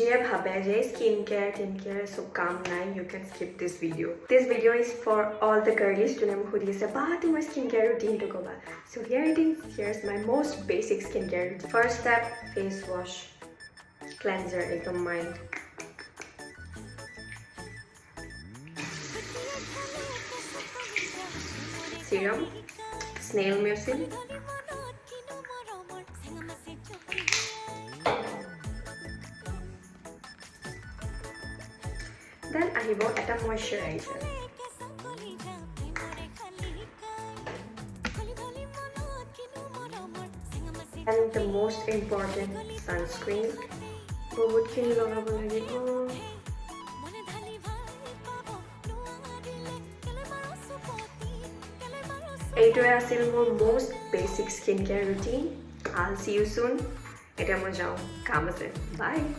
যিয়ে ভাবে যে স্কিন কেয়াৰ চব কাম নাই, you can skip this video. This video is for all the girlies যোনে মোক সুধি আছে বা তোমাৰ স্কিন কেয়াৰ ৰুটিনটো ক'বা. So here it is. Here's my most basic skin care routine. First step, face wash, cleanser ekdom mind. Serum, snail mucil, then আহিব এটা moisturizer. And the most important, sunscreen. বহুতখিনি লগাব লাগিব. এইটোৱে আছিল মোৰ most basic skin care routine. I'll see you soon. এতিয়া মই যাওঁ, কাম আছে. Bye.